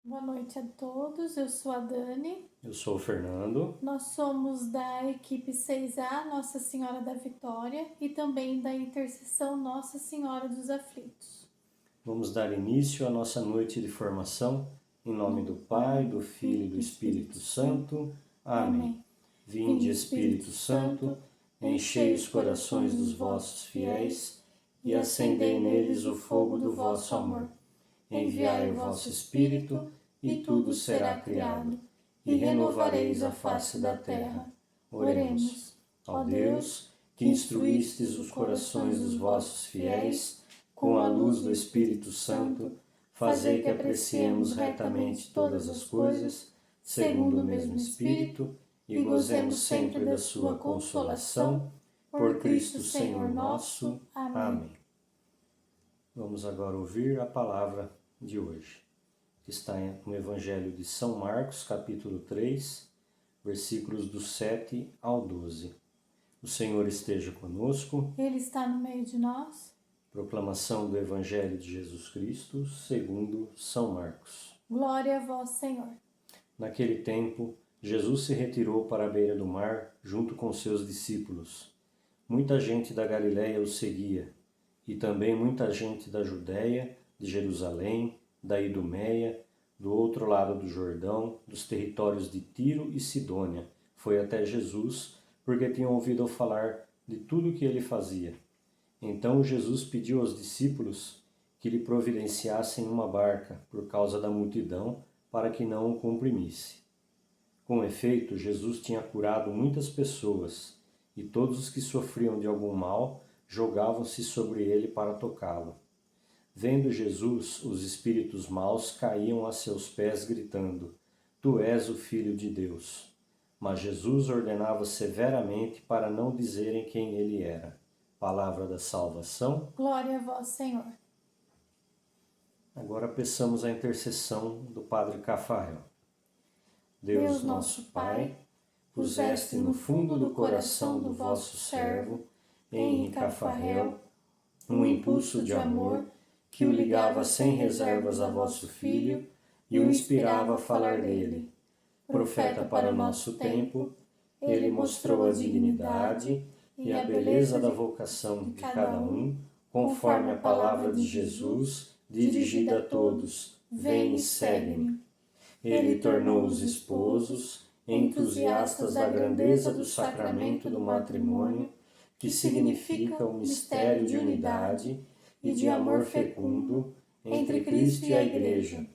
Boa noite a todos, eu sou a Dani. Eu sou o Fernando. Nós somos da equipe 6A Nossa Senhora da Vitória e também da Intercessão Nossa Senhora dos Aflitos. Vamos dar início à nossa noite de formação, em nome do Pai, do Filho e do Espírito Santo. Amém. Vinde, Espírito Santo, enchei os corações dos vossos fiéis e acendei neles o fogo do vosso amor. Enviai o vosso Espírito, e tudo será criado, e renovareis a face da terra. Oremos. Ó Deus, que instruístes os corações dos vossos fiéis com a luz do Espírito Santo, fazei que apreciemos retamente todas as coisas, segundo o mesmo Espírito, e gozemos sempre da sua consolação, por Cristo Senhor nosso. Amém. Vamos agora ouvir a palavra de hoje, que está no Evangelho de São Marcos, capítulo 3, versículos do 7 ao 12. O Senhor esteja conosco. Ele está no meio de nós. Proclamação do Evangelho de Jesus Cristo, segundo São Marcos. Glória a vós, Senhor. Naquele tempo, Jesus se retirou para a beira do mar, junto com seus discípulos. Muita gente da Galiléia o seguia, e também muita gente da Judéia, de Jerusalém, da Idumeia, do outro lado do Jordão, dos territórios de Tiro e Sidônia, foi até Jesus, porque tinham ouvido falar de tudo o que ele fazia. Então Jesus pediu aos discípulos que lhe providenciassem uma barca, por causa da multidão, para que não o comprimisse. Com efeito, Jesus tinha curado muitas pessoas, e todos os que sofriam de algum mal jogavam-se sobre ele para tocá-lo. Vendo Jesus, os espíritos maus caíam a seus pés, gritando: Tu és o Filho de Deus. Mas Jesus ordenava severamente para não dizerem quem ele era. Palavra da salvação. Glória a vós, Senhor. Agora peçamos a intercessão do Padre Cafarel. Deus nosso Pai, puseste no fundo do coração do vosso servo, Henri Cafarel, um impulso de amor que o ligava sem reservas a vosso Filho e o inspirava a falar dele. Profeta para o nosso tempo, ele mostrou a dignidade e a beleza da vocação de cada um, conforme a palavra de Jesus, dirigida a todos: vem e segue-me. Ele tornou os esposos entusiastas da grandeza do sacramento do matrimônio, que significa o mistério de unidade e de amor fecundo entre Cristo e a Igreja.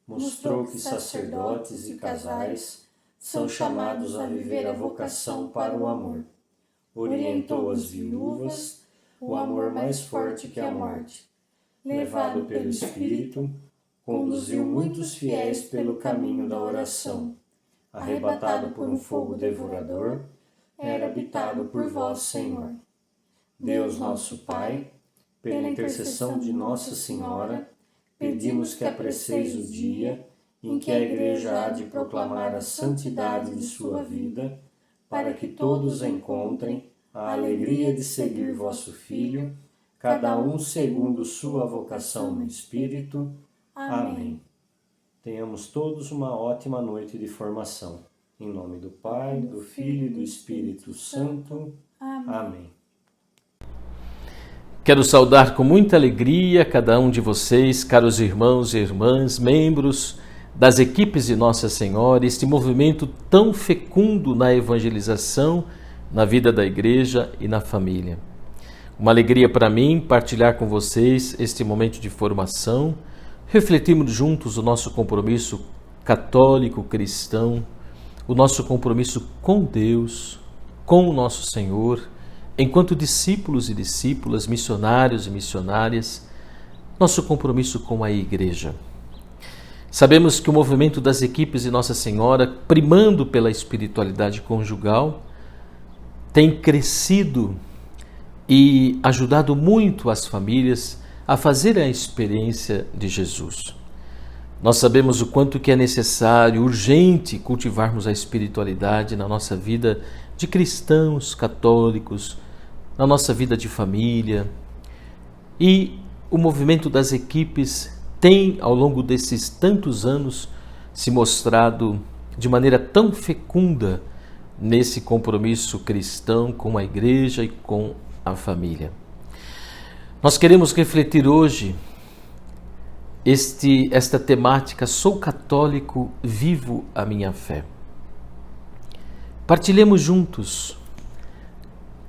Mostrou que sacerdotes e casais são chamados a viver a vocação para o amor. Orientou as viúvas, o amor mais forte que a morte. Levado pelo Espírito, conduziu muitos fiéis pelo caminho da oração. Arrebatado por um fogo devorador, era habitado por vós, Senhor. Deus nosso Pai, pela intercessão de Nossa Senhora, pedimos que apreceis o dia em que a Igreja há de proclamar a santidade de sua vida, para que todos encontrem a alegria de seguir vosso Filho, cada um segundo sua vocação no Espírito. Amém. Tenhamos todos uma ótima noite de formação. Em nome do Pai, do Filho e do Espírito Santo. Amém. Quero saudar com muita alegria cada um de vocês, caros irmãos e irmãs, membros das equipes de Nossa Senhora, este movimento tão fecundo na evangelização, na vida da Igreja e na família. Uma alegria para mim partilhar com vocês este momento de formação, refletirmos juntos o nosso compromisso católico, cristão, o nosso compromisso com Deus, com o nosso Senhor, enquanto discípulos e discípulas, missionários e missionárias, nosso compromisso com a Igreja. Sabemos que o movimento das equipes de Nossa Senhora, primando pela espiritualidade conjugal, tem crescido e ajudado muito as famílias a fazer a experiência de Jesus. Nós sabemos o quanto que é necessário, urgente, cultivarmos a espiritualidade na nossa vida de cristãos, católicos, na nossa vida de família. E o movimento das equipes tem, ao longo desses tantos anos, se mostrado de maneira tão fecunda nesse compromisso cristão com a igreja e com a família. Nós queremos refletir hoje esta temática: sou católico, vivo a minha fé. Partilhemos juntos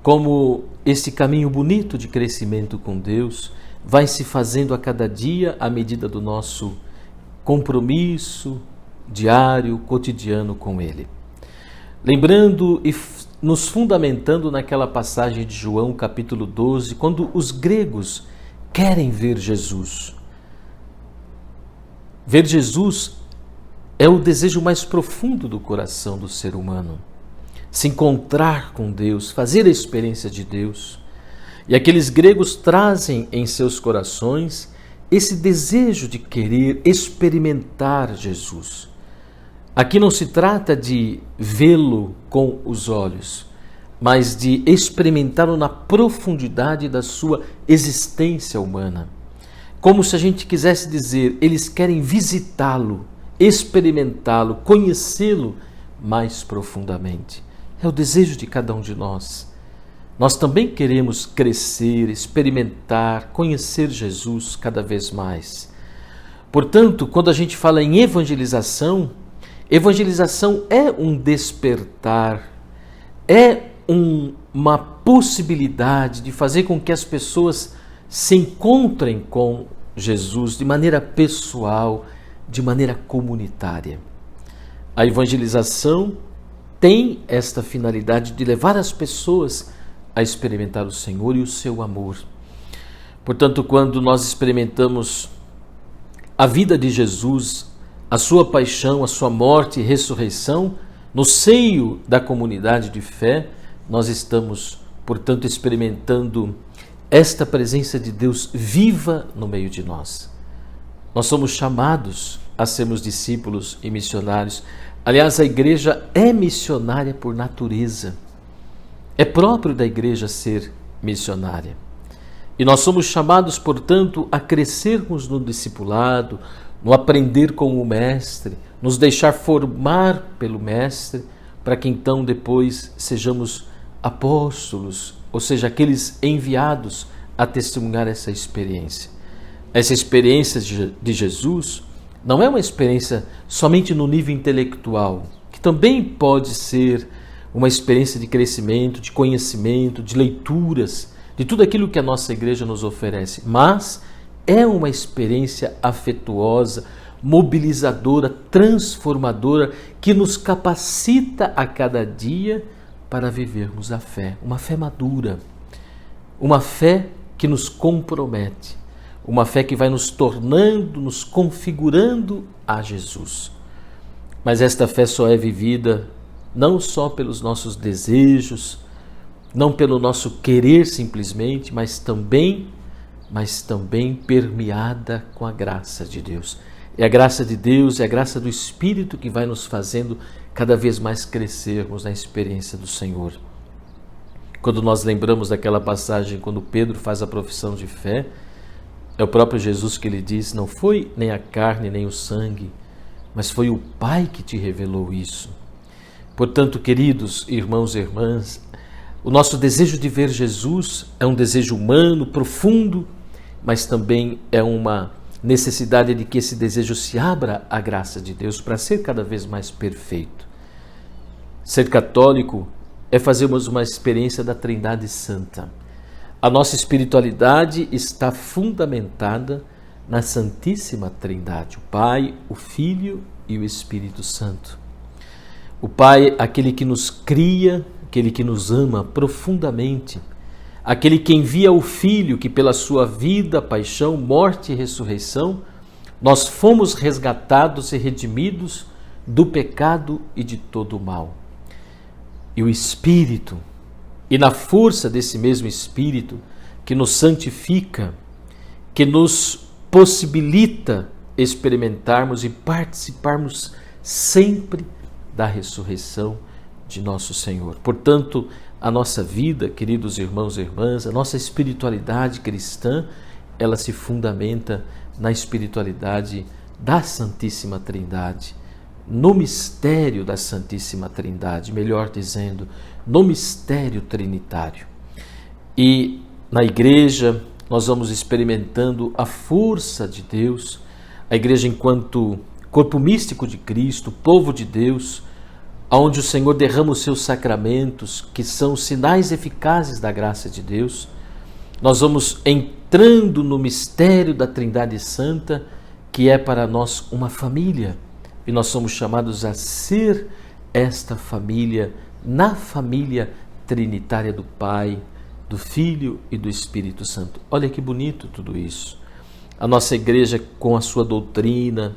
como esse caminho bonito de crescimento com Deus vai se fazendo a cada dia à medida do nosso compromisso diário, cotidiano com Ele. Lembrando e nos fundamentando naquela passagem de João, capítulo 12, quando os gregos querem ver Jesus. Ver Jesus é o desejo mais profundo do coração do ser humano. Se encontrar com Deus, fazer a experiência de Deus. E aqueles gregos trazem em seus corações esse desejo de querer experimentar Jesus. Aqui não se trata de vê-lo com os olhos, mas de experimentá-lo na profundidade da sua existência humana. Como se a gente quisesse dizer, eles querem visitá-lo, experimentá-lo, conhecê-lo mais profundamente. É o desejo de cada um de nós. Nós também queremos crescer, experimentar, conhecer Jesus cada vez mais. Portanto, quando a gente fala em evangelização, evangelização é um despertar, é uma possibilidade de fazer com que as pessoas se encontrem com Jesus de maneira pessoal, de maneira comunitária. A evangelização tem esta finalidade de levar as pessoas a experimentar o Senhor e o seu amor. Portanto, quando nós experimentamos a vida de Jesus, a sua paixão, a sua morte e ressurreição, no seio da comunidade de fé, nós estamos, portanto, experimentando esta presença de Deus viva no meio de nós. Nós somos chamados a sermos discípulos e missionários. Aliás, a igreja é missionária por natureza. É próprio da igreja ser missionária. E nós somos chamados, portanto, a crescermos no discipulado, no aprender com o Mestre, nos deixar formar pelo Mestre, para que então depois sejamos apóstolos, ou seja, aqueles enviados a testemunhar essa experiência. Essa experiência de Jesus não é uma experiência somente no nível intelectual, que também pode ser uma experiência de crescimento, de conhecimento, de leituras, de tudo aquilo que a nossa igreja nos oferece, mas é uma experiência afetuosa, mobilizadora, transformadora, que nos capacita a cada dia para vivermos a fé, uma fé madura, uma fé que nos compromete, uma fé que vai nos tornando, nos configurando a Jesus. Mas esta fé só é vivida não só pelos nossos desejos, não pelo nosso querer simplesmente, mas também permeada com a graça de Deus. É a graça de Deus, é a graça do Espírito que vai nos fazendo cada vez mais crescermos na experiência do Senhor. Quando nós lembramos daquela passagem, quando Pedro faz a profissão de fé, é o próprio Jesus que lhe diz: não foi nem a carne nem o sangue, mas foi o Pai que te revelou isso. Portanto, queridos irmãos e irmãs, o nosso desejo de ver Jesus é um desejo humano, profundo, mas também é uma necessidade de que esse desejo se abra à graça de Deus para ser cada vez mais perfeito. Ser católico é fazermos uma experiência da Trindade Santa. A nossa espiritualidade está fundamentada na Santíssima Trindade, o Pai, o Filho e o Espírito Santo. O Pai, aquele que nos cria, aquele que nos ama profundamente, aquele que envia o Filho, que pela sua vida, paixão, morte e ressurreição, nós fomos resgatados e redimidos do pecado e de todo o mal. E o Espírito, e na força desse mesmo Espírito, que nos santifica, que nos possibilita experimentarmos e participarmos sempre da ressurreição de nosso Senhor. Portanto, a nossa vida, queridos irmãos e irmãs, a nossa espiritualidade cristã ela se fundamenta na espiritualidade da Santíssima Trindade, no mistério da Santíssima Trindade, melhor dizendo, no mistério trinitário. E na igreja nós vamos experimentando a força de Deus, a igreja enquanto corpo místico de Cristo, povo de Deus, onde o Senhor derrama os seus sacramentos, que são sinais eficazes da graça de Deus. Nós vamos entrando no mistério da Trindade Santa, que é para nós uma família, e nós somos chamados a ser esta família, na família trinitária do Pai, do Filho e do Espírito Santo. Olha que bonito tudo isso. A nossa igreja com a sua doutrina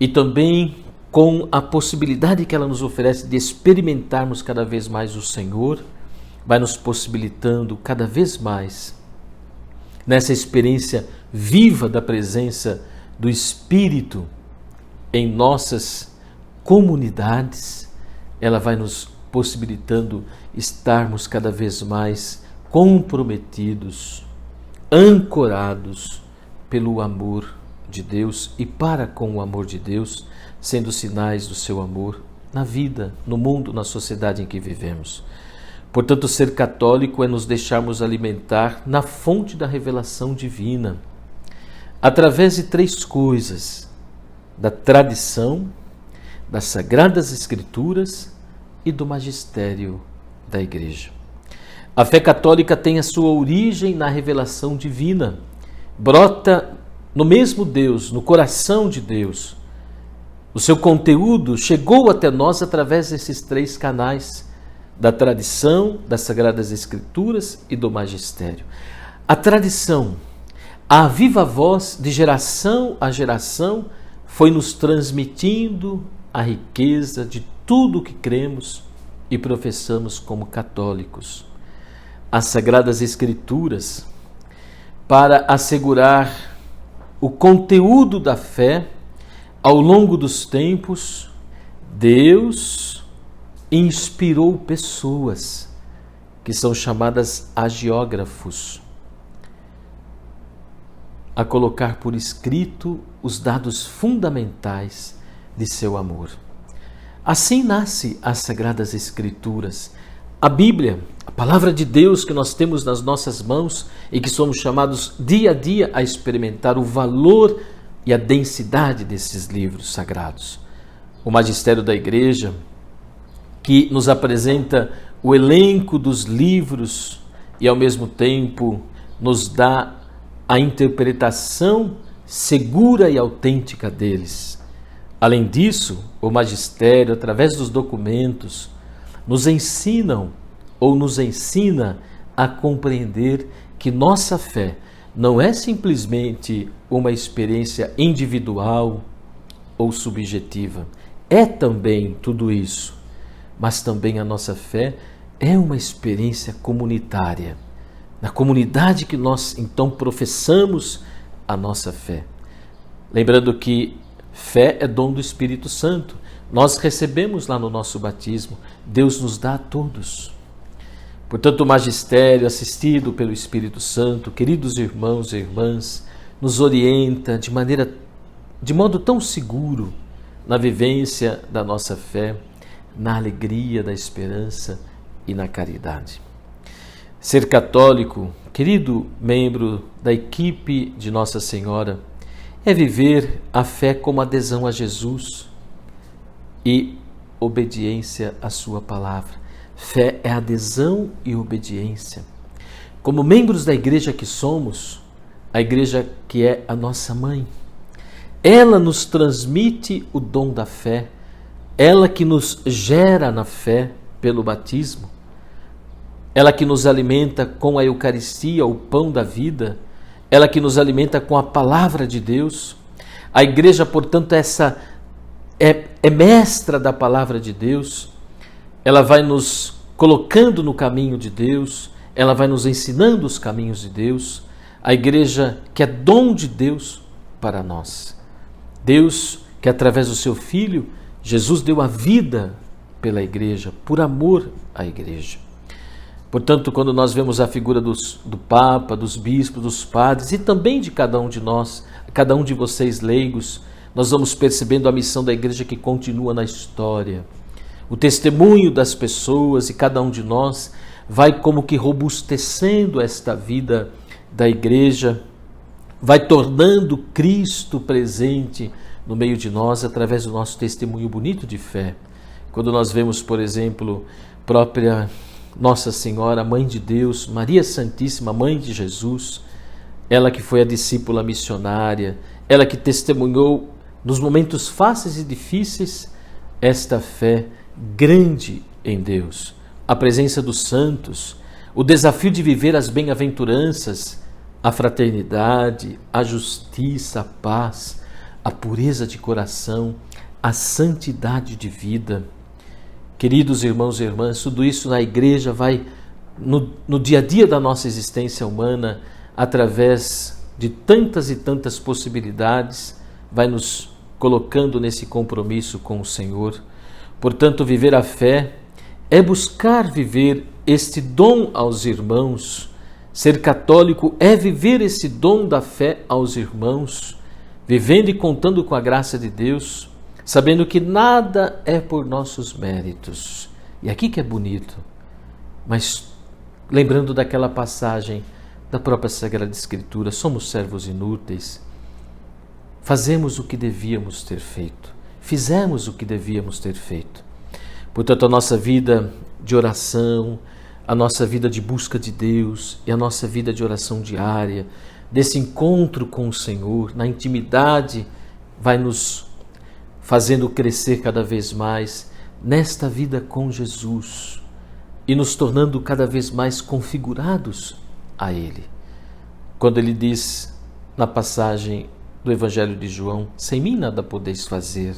e também com a possibilidade que ela nos oferece de experimentarmos cada vez mais o Senhor, vai nos possibilitando cada vez mais nessa experiência viva da presença do Espírito em nossas comunidades. Ela vai nos possibilitando estarmos cada vez mais comprometidos, ancorados pelo amor de Deus e para com o amor de Deus, sendo sinais do seu amor na vida, no mundo, na sociedade em que vivemos. Portanto, ser católico é nos deixarmos alimentar na fonte da revelação divina, através de três coisas: da tradição, das Sagradas Escrituras e do magistério da Igreja. A fé católica tem a sua origem na revelação divina, brota no mesmo Deus, no coração de Deus. O seu conteúdo chegou até nós através desses três canais: da tradição, das Sagradas Escrituras e do magistério. A tradição, a viva voz de geração a geração, foi nos transmitindo a riqueza de tudo o que cremos e professamos como católicos. As Sagradas Escrituras, para assegurar o conteúdo da fé, ao longo dos tempos, Deus inspirou pessoas que são chamadas agiógrafos a colocar por escrito os dados fundamentais de seu amor. Assim nasce as Sagradas Escrituras, a Bíblia, a palavra de Deus que nós temos nas nossas mãos e que somos chamados dia a dia a experimentar o valor e a densidade desses livros sagrados. O magistério da Igreja, que nos apresenta o elenco dos livros e ao mesmo tempo nos dá a interpretação segura e autêntica deles. Além disso, o magistério, através dos documentos, nos ensina a compreender que nossa fé não é simplesmente uma experiência individual ou subjetiva. É também tudo isso, mas também a nossa fé é uma experiência comunitária. Na comunidade que nós então professamos a nossa fé. Lembrando que fé é dom do Espírito Santo. Nós recebemos lá no nosso batismo. Deus nos dá a todos. Portanto, o magistério, assistido pelo Espírito Santo, queridos irmãos e irmãs, nos orienta de modo tão seguro na vivência da nossa fé, na alegria da esperança e na caridade. Ser católico, querido membro da equipe de Nossa Senhora, é viver a fé como adesão a Jesus e obediência à sua palavra. Fé é adesão e obediência. Como membros da igreja que somos, a igreja que é a nossa mãe, ela nos transmite o dom da fé, ela que nos gera na fé pelo batismo, ela que nos alimenta com a Eucaristia, o pão da vida, ela que nos alimenta com a palavra de Deus. A igreja, portanto, é mestra da palavra de Deus, ela vai nos colocando no caminho de Deus, ela vai nos ensinando os caminhos de Deus. A igreja que é dom de Deus para nós. Deus que através do seu Filho, Jesus deu a vida pela igreja, por amor à igreja. Portanto, quando nós vemos a figura do Papa, dos bispos, dos padres e também de cada um de nós, cada um de vocês leigos, nós vamos percebendo a missão da igreja que continua na história. O testemunho das pessoas e cada um de nós vai como que robustecendo esta vida da igreja, vai tornando Cristo presente no meio de nós através do nosso testemunho bonito de fé. Quando nós vemos, por exemplo, própria Nossa Senhora, Mãe de Deus, Maria Santíssima, Mãe de Jesus, ela que foi a discípula missionária, ela que testemunhou nos momentos fáceis e difíceis esta fé grande em Deus, a presença dos santos, o desafio de viver as bem-aventuranças, a fraternidade, a justiça, a paz, a pureza de coração, a santidade de vida. Queridos irmãos e irmãs, tudo isso na igreja vai, no dia a dia da nossa existência humana, através de tantas e tantas possibilidades, vai nos colocando nesse compromisso com o Senhor. Portanto, viver a fé é buscar viver este dom aos irmãos. Ser católico é viver esse dom da fé aos irmãos, vivendo e contando com a graça de Deus, sabendo que nada é por nossos méritos. E aqui que é bonito, mas lembrando daquela passagem da própria Sagrada Escritura, somos servos inúteis, fazemos o que devíamos ter feito, fizemos o que devíamos ter feito. Portanto, a nossa vida de oração, a nossa vida de busca de Deus e a nossa vida de oração diária, desse encontro com o Senhor, na intimidade, vai nos fazendo crescer cada vez mais nesta vida com Jesus e nos tornando cada vez mais configurados a Ele. Quando Ele diz na passagem do Evangelho de João, sem mim nada podeis fazer.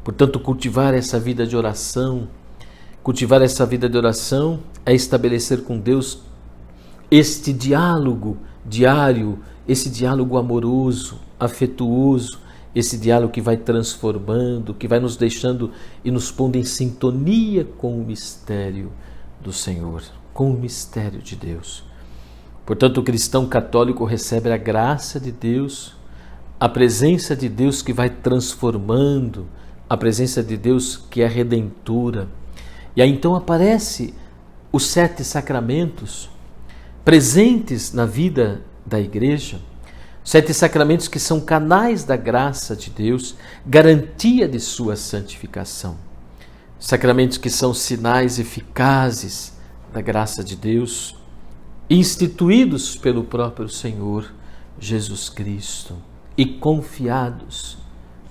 Portanto, cultivar essa vida de oração, é estabelecer com Deus este diálogo diário, esse diálogo amoroso, afetuoso, esse diálogo que vai transformando, que vai nos deixando e nos pondo em sintonia com o mistério do Senhor, com o mistério de Deus. Portanto, o cristão católico recebe a graça de Deus, a presença de Deus que vai transformando, a presença de Deus que é redentora. E aí então aparece os 7 sacramentos presentes na vida da igreja, 7 sacramentos que são canais da graça de Deus, garantia de sua santificação. Sacramentos que são sinais eficazes da graça de Deus, instituídos pelo próprio Senhor Jesus Cristo e confiados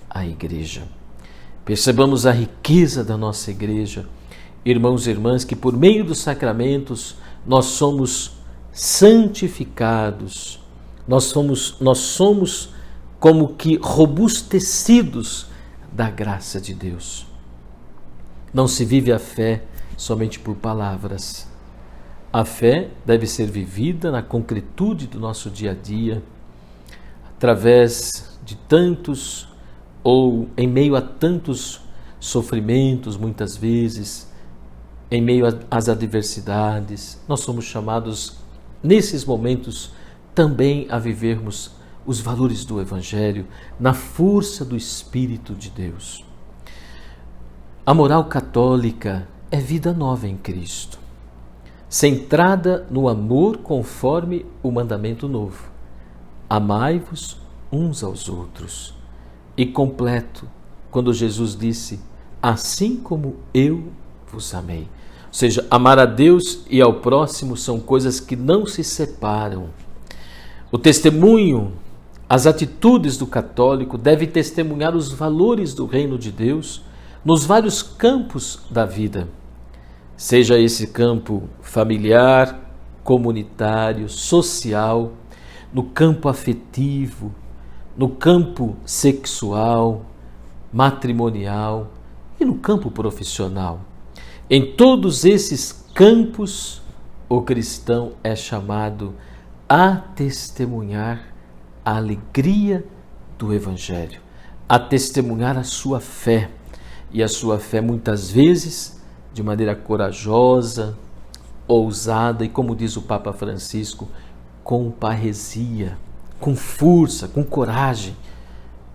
à igreja. Percebamos a riqueza da nossa igreja, irmãos e irmãs, que por meio dos sacramentos nós somos santificados, nós somos como que robustecidos da graça de Deus. Não se vive a fé somente por palavras. A fé deve ser vivida na concretude do nosso dia a dia, através de tantos ou em meio a tantos sofrimentos, muitas vezes, em meio às adversidades. Nós somos chamados, nesses momentos, também a vivermos os valores do Evangelho na força do Espírito de Deus. A moral católica é vida nova em Cristo, centrada no amor conforme o mandamento novo. Amai-vos uns aos outros. E completo, quando Jesus disse, assim como eu vos amei. Ou seja, amar a Deus e ao próximo são coisas que não se separam. O testemunho, as atitudes do católico devem testemunhar os valores do reino de Deus nos vários campos da vida. Seja esse campo familiar, comunitário, social, no campo afetivo, no campo sexual, matrimonial e no campo profissional. Em todos esses campos, o cristão é chamado a testemunhar a alegria do Evangelho, a testemunhar a sua fé. E a sua fé, muitas vezes, de maneira corajosa, ousada e, como diz o Papa Francisco, com parresia, com força, com coragem.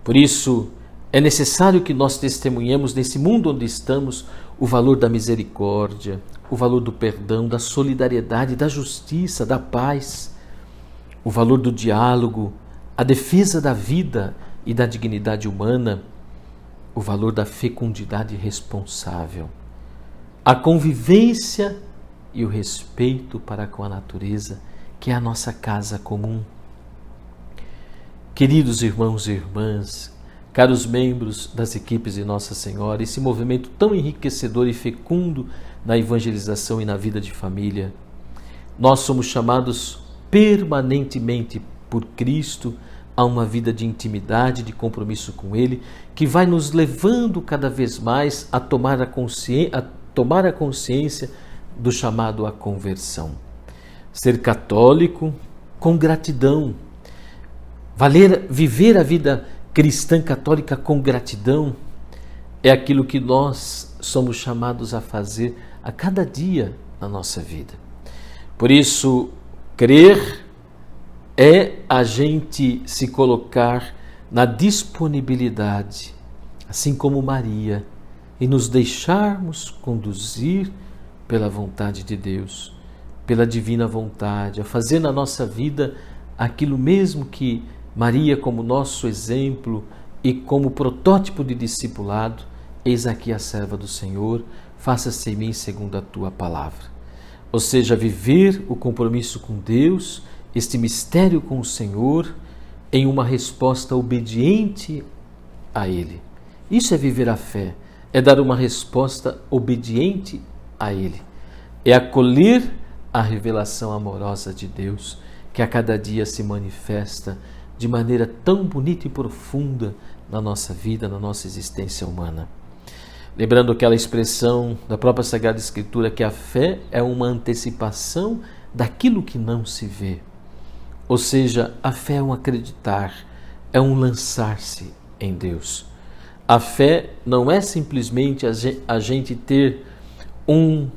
Por isso, é necessário que nós testemunhemos nesse mundo onde estamos o valor da misericórdia, o valor do perdão, da solidariedade, da justiça, da paz, o valor do diálogo, a defesa da vida e da dignidade humana, o valor da fecundidade responsável, a convivência e o respeito para com a natureza, que é a nossa casa comum. Queridos irmãos e irmãs, caros membros das equipes de Nossa Senhora, esse movimento tão enriquecedor e fecundo na evangelização e na vida de família, nós somos chamados permanentemente por Cristo a uma vida de intimidade, de compromisso com Ele, que vai nos levando cada vez mais a tomar a consciência do chamado à conversão. Ser católico com gratidão, viver a vida cristã católica com gratidão, é aquilo que nós somos chamados a fazer a cada dia na nossa vida. Por isso, crer é a gente se colocar na disponibilidade, assim como Maria, e nos deixarmos conduzir pela vontade de Deus, pela divina vontade, a fazer na nossa vida aquilo mesmo que Maria, como nosso exemplo e como protótipo de discipulado, eis aqui a serva do Senhor, faça-se em mim segundo a tua palavra. Ou seja, viver o compromisso com Deus, este mistério com o Senhor, em uma resposta obediente a Ele. Isso é viver a fé, é dar uma resposta obediente a Ele. É acolher a revelação amorosa de Deus, que a cada dia se manifesta de maneira tão bonita e profunda na nossa vida, na nossa existência humana. Lembrando aquela expressão da própria Sagrada Escritura, que a fé é uma antecipação daquilo que não se vê. Ou seja, a fé é um acreditar, é um lançar-se em Deus. A fé não é simplesmente a gente ter um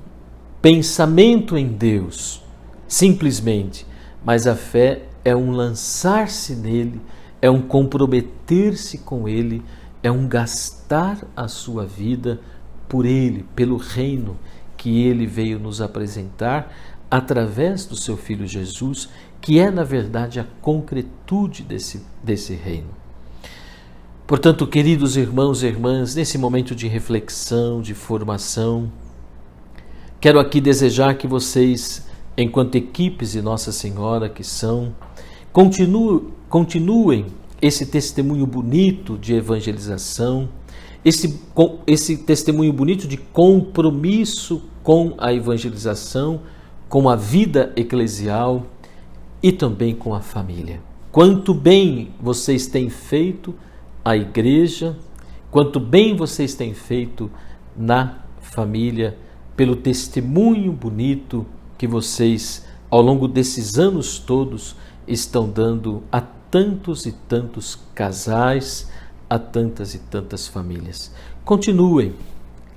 pensamento em Deus, simplesmente, mas a fé é um lançar-se nele, é um comprometer-se com ele, é um gastar a sua vida por ele, pelo reino que ele veio nos apresentar através do seu Filho Jesus, que é, na verdade, a concretude desse reino. Portanto, queridos irmãos e irmãs, nesse momento de reflexão, de formação, quero aqui desejar que vocês, enquanto equipes de Nossa Senhora que são, continuem esse testemunho bonito de evangelização, esse testemunho bonito de compromisso com a evangelização, com a vida eclesial e também com a família. Quanto bem vocês têm feito à igreja, quanto bem vocês têm feito na família, pelo testemunho bonito que vocês, ao longo desses anos todos, estão dando a tantos e tantos casais, a tantas e tantas famílias. Continuem,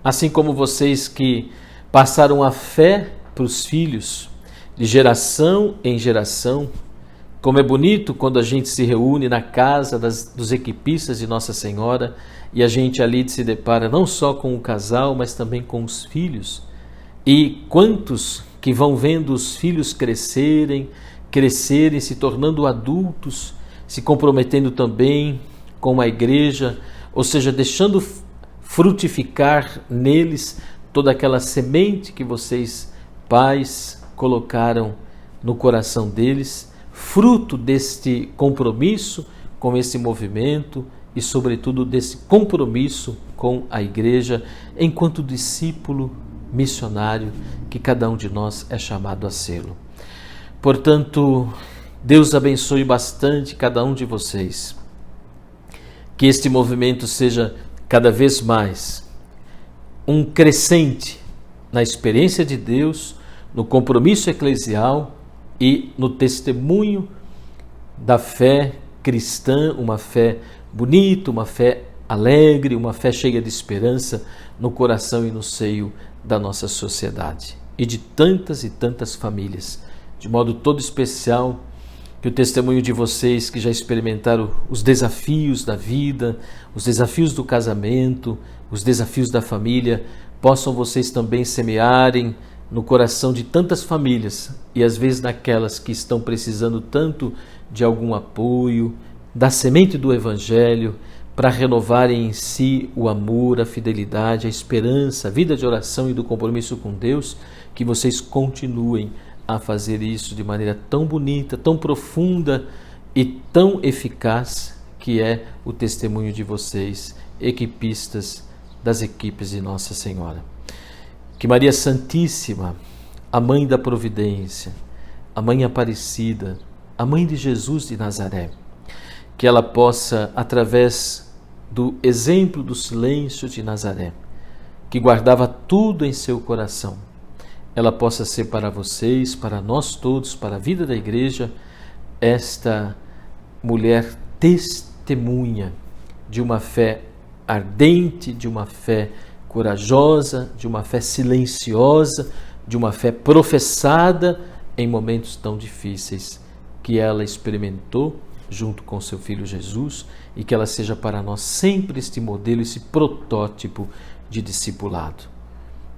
assim como vocês que passaram a fé para os filhos, de geração em geração. Como é bonito quando a gente se reúne na casa dos equipistas de Nossa Senhora e a gente ali se depara não só com o casal, mas também com os filhos. E quantos que vão vendo os filhos crescerem, se tornando adultos, se comprometendo também com a igreja, ou seja, deixando frutificar neles toda aquela semente que vocês, pais, colocaram no coração deles, fruto deste compromisso com esse movimento e, sobretudo, desse compromisso com a igreja enquanto discípulo missionário que cada um de nós é chamado a sê-lo. Portanto, Deus abençoe bastante cada um de vocês. Que este movimento seja cada vez mais um crescente na experiência de Deus, no compromisso eclesial e no testemunho da fé cristã, uma fé bonita, uma fé alegre, uma fé cheia de esperança no coração e no seio da nossa sociedade. e de tantas e tantas famílias. De modo todo especial, que o testemunho de vocês que já experimentaram os desafios da vida, os desafios do casamento, os desafios da família, possam vocês também semearem no coração de tantas famílias e às vezes naquelas que estão precisando tanto de algum apoio, da semente do Evangelho, para renovarem em si o amor, a fidelidade, a esperança, a vida de oração e do compromisso com Deus, que vocês continuem a fazer isso de maneira tão bonita, tão profunda e tão eficaz, que é o testemunho de vocês, equipistas das equipes de Nossa Senhora. Que Maria Santíssima, a Mãe da Providência, a Mãe Aparecida, a Mãe de Jesus de Nazaré, que ela possa, através do exemplo do silêncio de Nazaré, que guardava tudo em seu coração, ela possa ser para vocês, para nós todos, para a vida da Igreja, esta mulher testemunha de uma fé ardente, de uma fé corajosa, de uma fé silenciosa, de uma fé professada em momentos tão difíceis que ela experimentou junto com seu Filho Jesus, e que ela seja para nós sempre este modelo, esse protótipo de discipulado.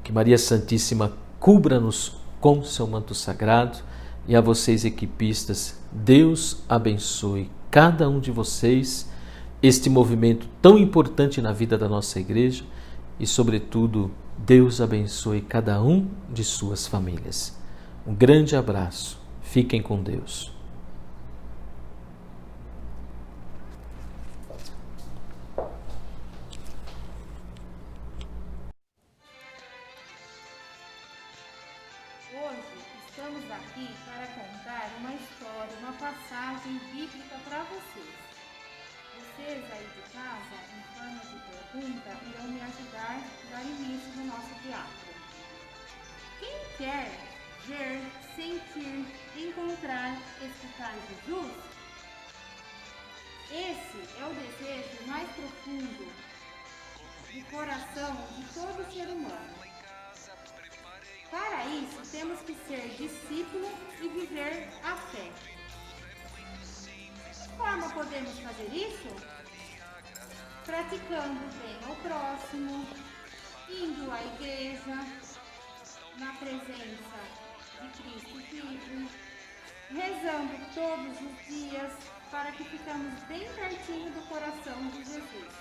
Que Maria Santíssima cubra-nos com seu manto sagrado, e a vocês, equipistas, Deus abençoe cada um de vocês, este movimento tão importante na vida da nossa Igreja, e sobretudo Deus abençoe cada um de suas famílias. Um grande abraço, fiquem com Deus. Estamos aqui para contar uma história, uma passagem bíblica para vocês. Vocês aí de casa, em forma de pergunta, irão me ajudar a dar início no nosso teatro. Quem quer ver, sentir, encontrar, escutar Jesus? Esse é o desejo mais profundo do coração de todo ser humano. Para isso, temos que ser discípulo e viver a fé. De que forma podemos fazer isso? Praticando bem ao próximo, indo à igreja, na presença de Cristo Filho, rezando todos os dias para que ficamos bem pertinho do coração de Jesus.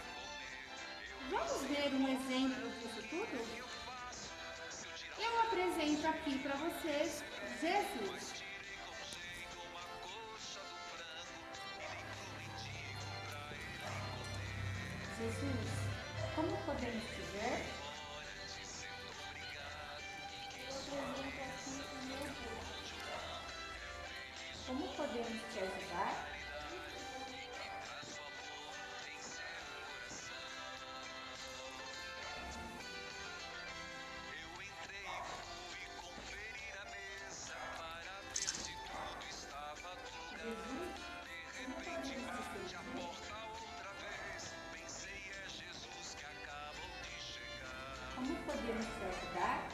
Vamos ver um exemplo disso tudo? Eu apresento aqui para vocês Jesus. Jesus, como podemos te ver? Eu apresento aqui o meu Deus. Como podemos te ajudar? Como podemos te ajudar?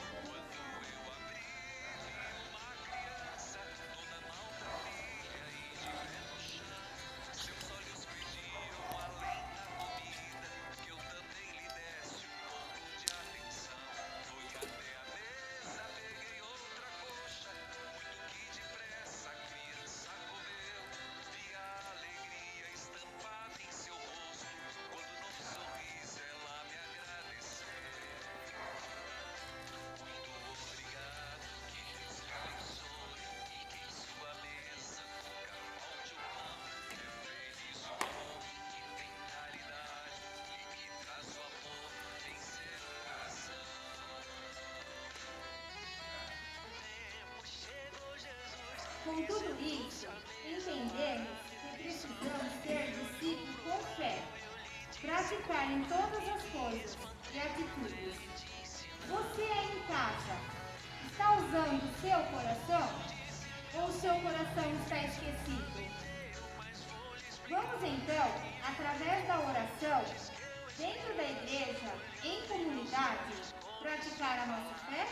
Com tudo isso, entendemos que precisamos ser discípulos com fé, praticar em todas as coisas e atitudes. Você aí em casa, está usando seu coração ou seu coração está esquecido? Vamos então, através da oração, dentro da igreja, em comunidade, praticar a nossa fé?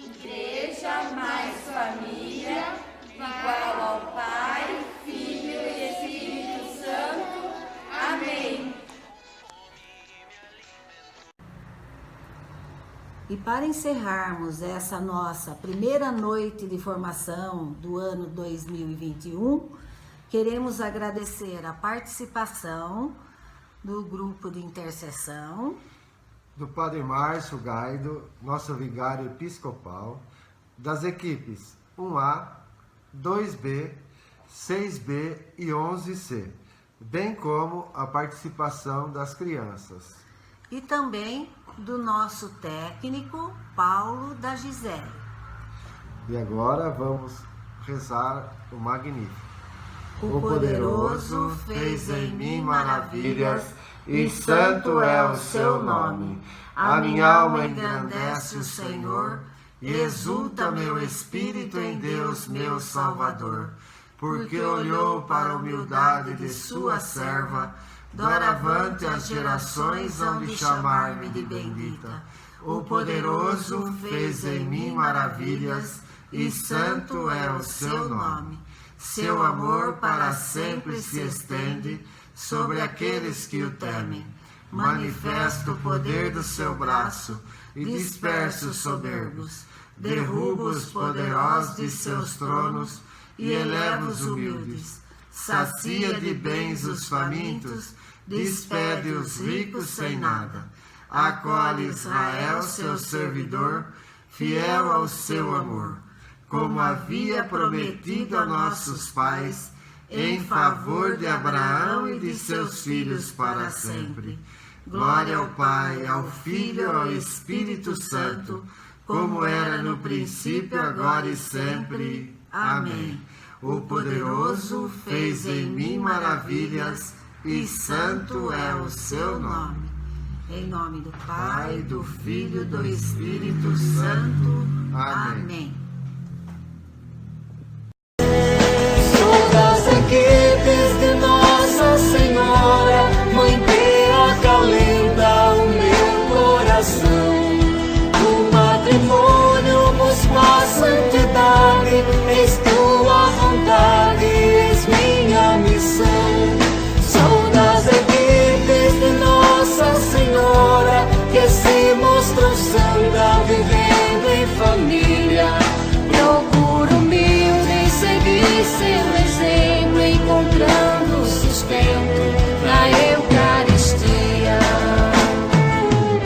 Igreja mais família, igual ao Pai, Filho e Espírito Santo. Amém. E para encerrarmos essa nossa primeira noite de formação do ano 2021, queremos agradecer a participação do grupo de intercessão, do Padre Márcio Gaido, nosso vigário episcopal, das equipes 1A, 2B, 6B e 11C, bem como a participação das crianças. e também do nosso técnico Paulo da Gisele. E agora vamos rezar o Magnífico. O Poderoso fez em mim maravilhas, e santo é o seu nome. A minha alma engrandece o Senhor, e exulta meu espírito em Deus, meu Salvador, porque olhou para a humildade de sua serva. Doravante as gerações hão de chamar-me de bendita. O Poderoso fez em mim maravilhas, e santo é o seu nome. Seu amor para sempre se estende sobre aqueles que o temem. Manifesta o poder do seu braço e dispersa os soberbos. Derruba os poderosos de seus tronos e eleva os humildes. Sacia de bens os famintos, despede os ricos sem nada. Acolhe Israel, seu servidor, fiel ao seu amor, como havia prometido a nossos pais, em favor de Abraão e de seus filhos para sempre. Glória ao Pai, ao Filho e ao Espírito Santo, como era no princípio, agora e sempre. Amém. O Poderoso fez em mim maravilhas, e santo é o seu nome. Em nome do Pai, do Filho e do Espírito Santo. Amém.